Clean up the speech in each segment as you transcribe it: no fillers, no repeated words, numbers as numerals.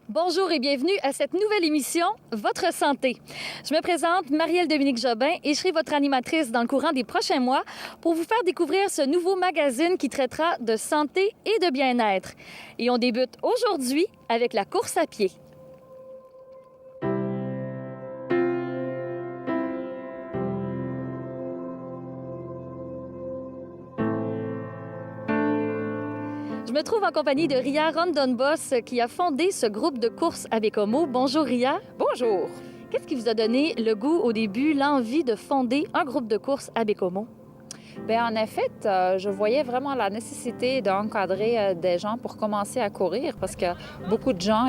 Bonjour et bienvenue à cette nouvelle émission, Votre santé. Je me présente, Marielle-Dominique Jobin, et je serai votre animatrice dans le courant des prochains mois pour vous faire découvrir ce nouveau magazine qui traitera de santé et de bien-être. Et on débute aujourd'hui avec la course à pied. Je me trouve en compagnie de Ria Rondon-Boss qui a fondé ce groupe de course à Baie-Comeau. Bonjour Ria. Bonjour. Qu'est-ce qui vous a donné le goût au début, l'envie de fonder un groupe de course à Baie-Comeau? Bien, en effet, je voyais vraiment la nécessité d'encadrer des gens pour commencer à courir parce que beaucoup de gens,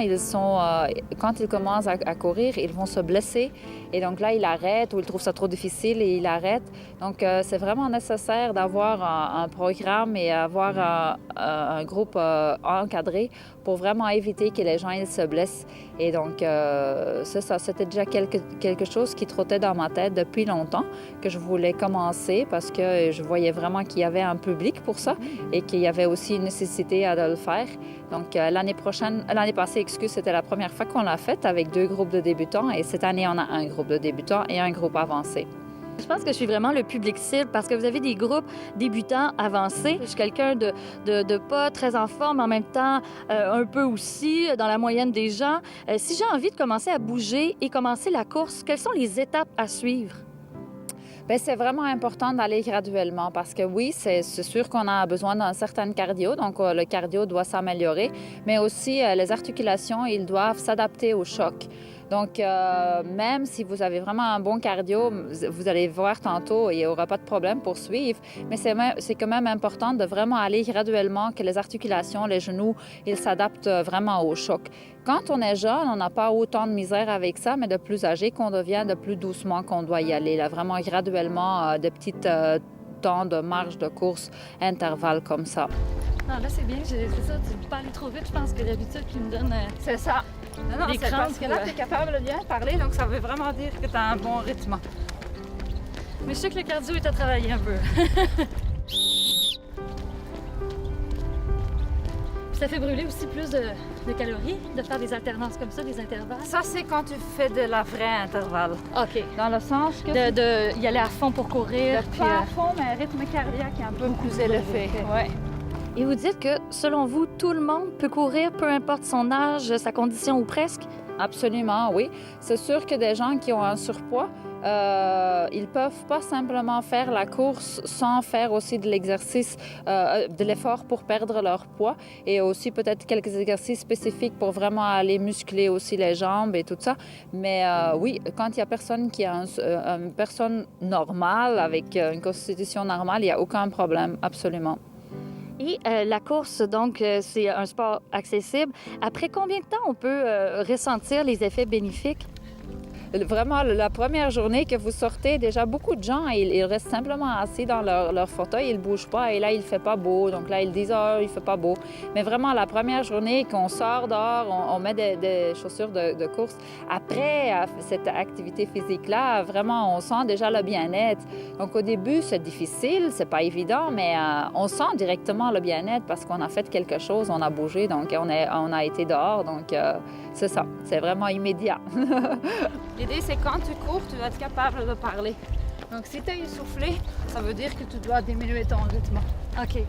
quand ils commencent à courir, ils vont se blesser et donc là, ils arrêtent ou ils trouvent ça trop difficile et ils arrêtent. Donc, c'est vraiment nécessaire d'avoir un programme et avoir un groupe encadré pour vraiment éviter que les gens ils se blessent. Et donc, c'est ça, c'était déjà quelque chose qui trottait dans ma tête depuis longtemps que je voulais commencer parce que je voyais vraiment qu'il y avait un public pour ça et qu'il y avait aussi une nécessité de le faire. Donc, l'année passée, c'était la première fois qu'on l'a fait avec 2 groupes de débutants et cette année, on a un groupe de débutants et un groupe avancé. Je pense que je suis vraiment le public cible parce que vous avez des groupes débutants avancés. Je suis quelqu'un de pas très en forme, en même temps un peu aussi dans la moyenne des gens. Si j'ai envie de commencer à bouger et commencer la course, quelles sont les étapes à suivre? Bien, c'est vraiment important d'aller graduellement parce que oui, c'est sûr qu'on a besoin d'un certain cardio, donc le cardio doit s'améliorer, mais aussi les articulations, ils doivent s'adapter au choc. Donc, même si vous avez vraiment un bon cardio, vous allez voir tantôt, il n'y aura pas de problème pour suivre, mais c'est quand même important de vraiment aller graduellement, que les articulations, les genoux, ils s'adaptent vraiment au choc. Quand on est jeune, on n'a pas autant de misère avec ça, mais de plus âgé qu'on devient, de plus doucement qu'on doit y aller, là, vraiment graduellement, de petites temps de marche, de course, intervalles comme ça. Non, là, c'est bien, c'est ça, tu peux aller trop vite, je pense que l'habitude qui me donne... C'est ça. Non, des c'est crampes, parce que là, tu es capable de bien parler, donc ça veut vraiment dire que tu as un bon rythme. Mais je sais que le cardio est à travailler un peu. Ça fait brûler aussi plus de calories, de faire des alternances comme ça, des intervalles. Ça, c'est quand tu fais de la vraie intervalle. OK. Dans le sens que... De y aller à fond pour courir. Pas à fond, mais un rythme cardiaque un peu plus élevé. Ouais. Et vous dites que, selon vous, tout le monde peut courir, peu importe son âge, sa condition ou presque? Absolument, oui. C'est sûr que des gens qui ont un surpoids, ils peuvent pas simplement faire la course sans faire aussi de l'exercice, de l'effort pour perdre leur poids et aussi peut-être quelques exercices spécifiques pour vraiment aller muscler aussi les jambes et tout ça. Mais oui, quand il y a personne qui a une personne normale avec une constitution normale, il n'y a aucun problème, absolument. Et la course, donc, c'est un sport accessible. Après combien de temps on peut ressentir les effets bénéfiques? Vraiment, la première journée que vous sortez, déjà beaucoup de gens, ils restent simplement assis dans leur fauteuil, ils ne bougent pas et là, il ne fait pas beau. Donc là, ils disent « Ah, il ne fait pas beau ». Mais vraiment, la première journée qu'on sort dehors, on met des chaussures de course. Après cette activité physique-là, vraiment, on sent déjà le bien-être. Donc au début, c'est difficile, c'est pas évident, mais on sent directement le bien-être parce qu'on a fait quelque chose, on a bougé, donc on a été dehors. Donc c'est ça, c'est vraiment immédiat. L'idée, c'est quand tu cours, tu dois être capable de parler. Donc, si tu es essoufflé, ça veut dire que tu dois diminuer ton rythme. OK.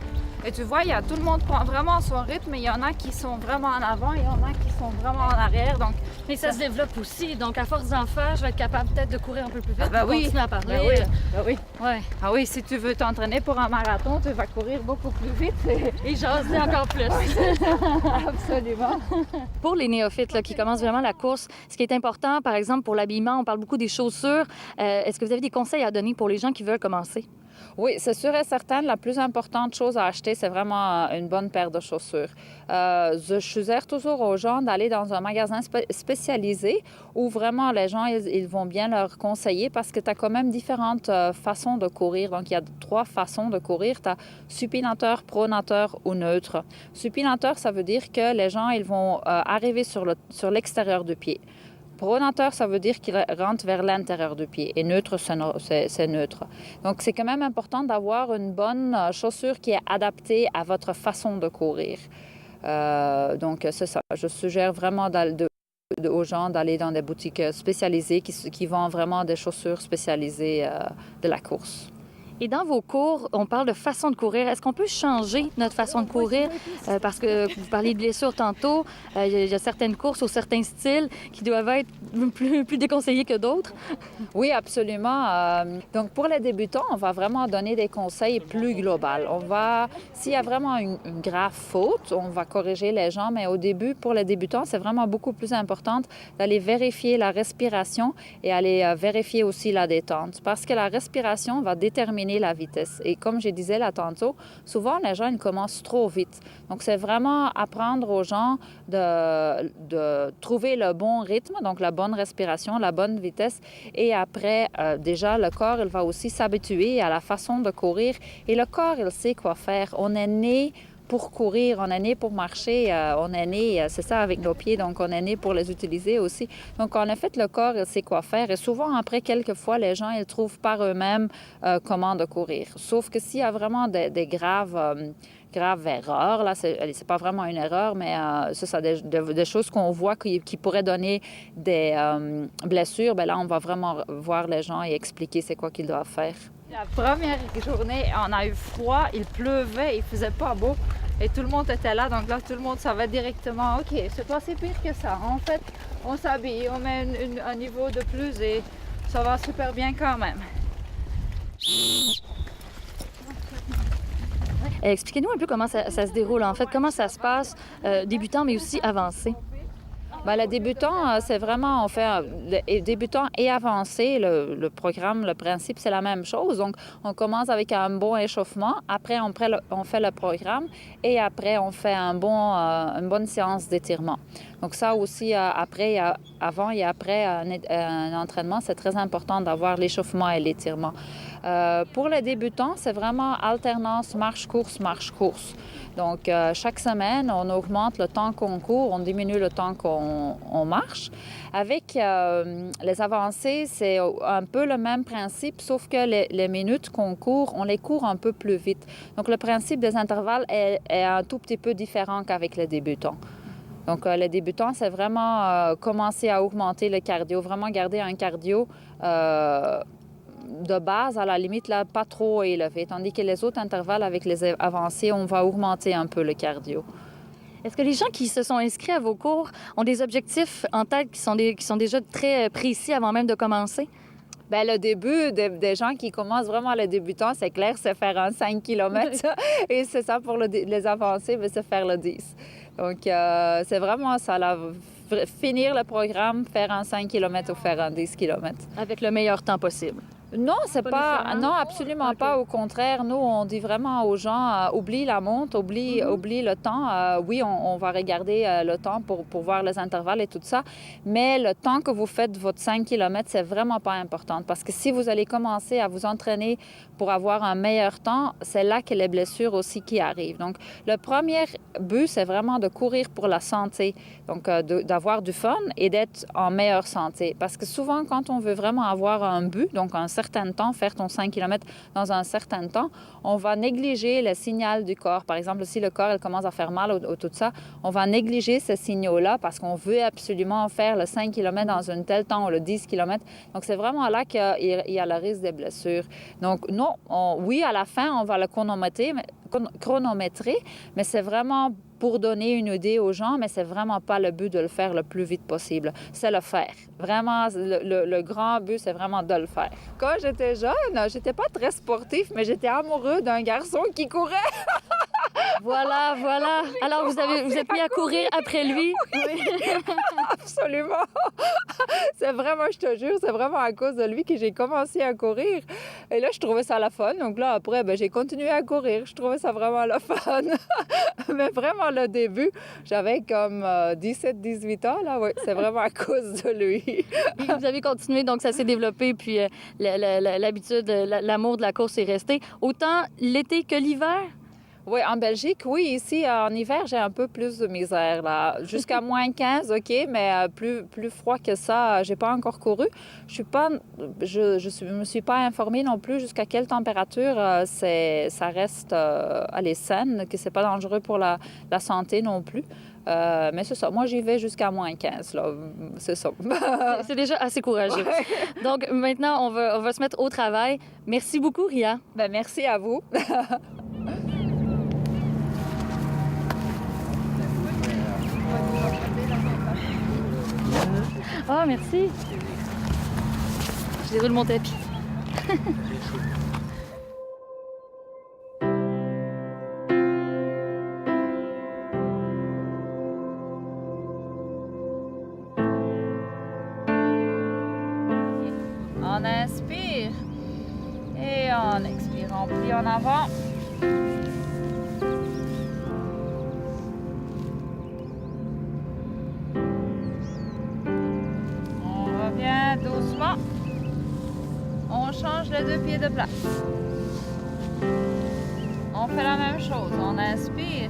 Et tu vois, tout le monde prend vraiment son rythme. Il y en a qui sont vraiment en avant, il y en a qui sont vraiment en arrière. Donc, mais ça se développe aussi. Donc, à force d'en faire, je vais être capable peut-être de courir un peu plus vite pour continuer à parler. Ben oui. Ben oui. Ouais. Ah oui, si tu veux t'entraîner pour un marathon, tu vas courir beaucoup plus vite. Et jaser encore plus. Absolument. Pour les néophytes là, qui commencent vraiment la course, ce qui est important, par exemple, pour l'habillement, on parle beaucoup des chaussures. Est-ce que vous avez des conseils à donner pour les gens qui veulent commencer? Oui, c'est sûr et certain. La plus importante chose à acheter, c'est vraiment une bonne paire de chaussures. Je suggère toujours aux gens d'aller dans un magasin spécialisé où vraiment les gens, ils vont bien leur conseiller parce que tu as quand même différentes façons de courir. Donc, il y a 3 façons de courir. Tu as supinateur, pronateur ou neutre. Supinateur, ça veut dire que les gens, ils vont arriver sur l'extérieur du pied. Pronateur, ça veut dire qu'il rentre vers l'intérieur du pied. Et neutre, c'est neutre. Donc, c'est quand même important d'avoir une bonne chaussure qui est adaptée à votre façon de courir. Donc, c'est ça. Je suggère vraiment aux gens d'aller dans des boutiques spécialisées qui vendent vraiment des chaussures spécialisées de la course. Et dans vos cours, on parle de façon de courir. Est-ce qu'on peut changer notre façon de courir? Parce que vous parliez de blessures tantôt. Il y a certaines courses ou certains styles qui doivent être plus déconseillés que d'autres. Oui, absolument. Donc, pour les débutants, on va vraiment donner des conseils plus globaux. S'il y a vraiment une grave faute, on va corriger les gens. Mais au début, pour les débutants, c'est vraiment beaucoup plus important d'aller vérifier la respiration et aller vérifier aussi la détente. Parce que la respiration va déterminer la vitesse. Et comme je disais là tantôt, souvent les gens ils commencent trop vite. Donc c'est vraiment apprendre aux gens de trouver le bon rythme, donc la bonne respiration, la bonne vitesse. Et après, déjà, le corps il va aussi s'habituer à la façon de courir. Et le corps, il sait quoi faire. On est né pour courir, on est né pour marcher, on est né, c'est ça, avec nos pieds, donc on est né pour les utiliser aussi. Donc, en effet, le corps, il sait quoi faire. Et souvent, après, quelques fois, les gens, ils trouvent par eux-mêmes comment de courir. Sauf que s'il y a vraiment des graves erreurs, là, c'est pas vraiment une erreur, mais ça, des choses qu'on voit qui pourraient donner des blessures, bien là, on va vraiment voir les gens et expliquer c'est quoi qu'ils doivent faire. La première journée, on a eu froid, il pleuvait, il faisait pas beau et tout le monde était là. Donc là, tout le monde savait directement, OK, c'est pas si pire que ça. En fait, on s'habille, on met un niveau de plus et ça va super bien quand même. Expliquez-nous un peu comment ça se déroule, en fait, comment ça se passe, débutant mais aussi avancé. Bien, le débutant, c'est vraiment, on fait débutant et avancé. Le programme, le principe, c'est la même chose. Donc, on commence avec un bon échauffement. Après, on fait le programme et après, on fait une bonne séance d'étirement. Donc, ça aussi, avant et après un entraînement, c'est très important d'avoir l'échauffement et l'étirement. Pour les débutants, c'est vraiment alternance marche-course, marche-course. Donc, chaque semaine, on augmente le temps qu'on court, on diminue le temps qu'on marche. Avec les avancées, c'est un peu le même principe, sauf que les minutes qu'on court, on les court un peu plus vite. Donc, le principe des intervalles est un tout petit peu différent qu'avec les débutants. Donc, les débutants, c'est vraiment commencer à augmenter le cardio, vraiment garder un cardio de base, à la limite, là, pas trop élevé. Tandis que les autres intervalles avec les avancées, on va augmenter un peu le cardio. Est-ce que les gens qui se sont inscrits à vos cours ont des objectifs en tête qui sont déjà très précis avant même de commencer? Bien, le début des gens qui commencent vraiment les débutants, c'est clair, c'est faire un 5 km. Et c'est ça pour les avancés, mais c'est faire le 10. Donc, c'est vraiment ça, là, finir le programme, faire un 5 km ou faire un 10 km. Avec le meilleur temps possible. Non, non, absolument pas. Au contraire, nous, on dit vraiment aux gens, oublie la montre, oublie le temps. Oui, on va regarder le temps pour voir les intervalles et tout ça, mais le temps que vous faites votre 5 km, c'est vraiment pas important parce que si vous allez commencer à vous entraîner pour avoir un meilleur temps, c'est là que les blessures aussi qui arrivent. Donc, le premier but, c'est vraiment de courir pour la santé, donc d'avoir du fun et d'être en meilleure santé. Parce que souvent, quand on veut vraiment avoir un but, donc un certain temps, faire ton 5 km dans un certain temps, on va négliger le signal du corps. Par exemple, si le corps il commence à faire mal ou tout ça, on va négliger ces signaux-là parce qu'on veut absolument faire le 5 km dans un tel temps ou le 10 km. Donc, c'est vraiment là qu'il y a le risque des blessures. Donc, non, oui, à la fin, on va le chronométrer, mais c'est vraiment pour donner une idée aux gens, mais c'est vraiment pas le but de le faire le plus vite possible. C'est le faire. Vraiment, le grand but, c'est vraiment de le faire. Quand j'étais jeune, j'étais pas très sportif, mais j'étais amoureux d'un garçon qui courait. Voilà. Alors, vous êtes mis à courir après lui? Oui. Absolument. C'est vraiment, je te jure, c'est vraiment à cause de lui que j'ai commencé à courir. Et là, je trouvais ça le fun. Donc là, après, j'ai continué à courir. Je trouvais ça vraiment le fun. Mais vraiment, le début, j'avais comme 17-18 ans. Là, oui, c'est vraiment à cause de lui. Et vous avez continué, donc ça s'est développé, puis l'habitude, l'amour de la course est resté. Autant l'été que l'hiver? Oui, en Belgique, oui. Ici, en hiver, j'ai un peu plus de misère, là. Jusqu'à moins 15, OK, mais plus froid que ça, j'ai pas encore couru. Me suis pas informée non plus jusqu'à quelle température ça reste, saine, que c'est pas dangereux pour la santé non plus. Mais c'est ça. Moi, j'y vais jusqu'à moins 15, là. C'est ça. C'est déjà assez courageux. Ouais. Donc, maintenant, on va se mettre au travail. Merci beaucoup, Ria. Ben, merci à vous. Ah, merci. Je déroule mon tapis. On inspire et on expire. On plie en avant. On revient doucement. On change les 2 pieds de place. On fait la même chose. On inspire.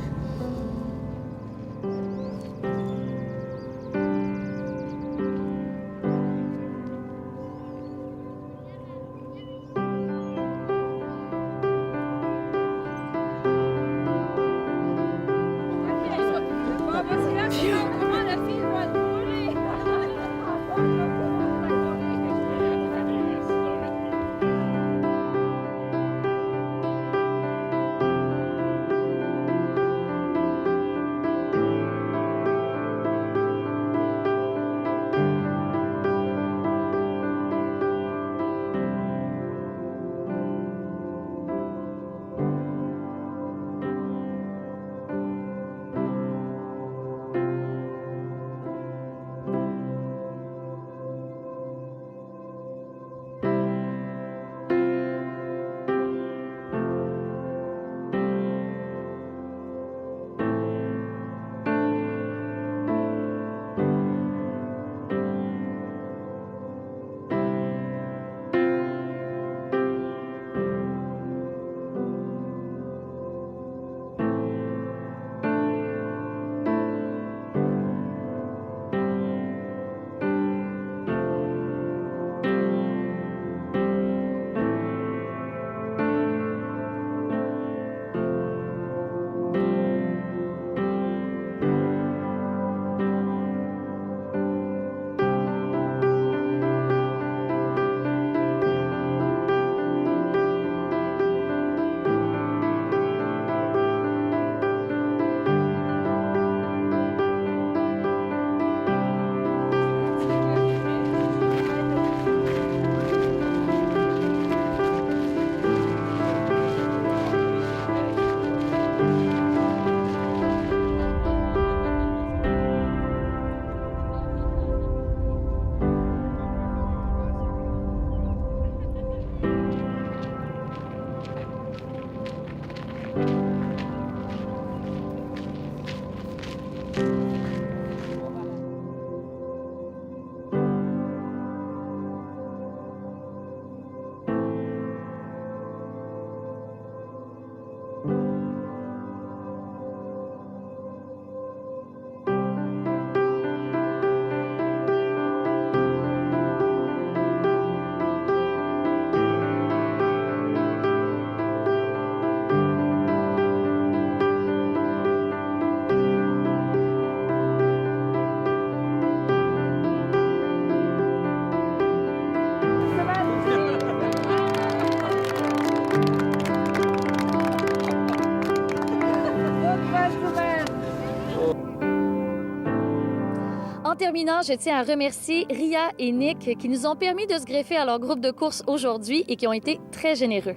En terminant, je tiens à remercier Ria et Nick qui nous ont permis de se greffer à leur groupe de course aujourd'hui et qui ont été très généreux.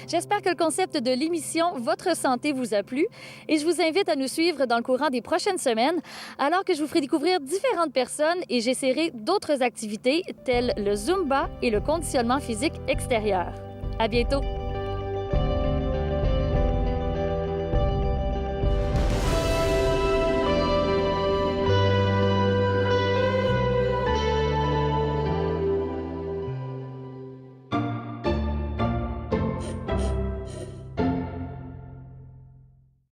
J'espère que le concept de l'émission Votre santé vous a plu et je vous invite à nous suivre dans le courant des prochaines semaines alors que je vous ferai découvrir différentes personnes et j'essaierai d'autres activités telles le Zumba et le conditionnement physique extérieur. À bientôt!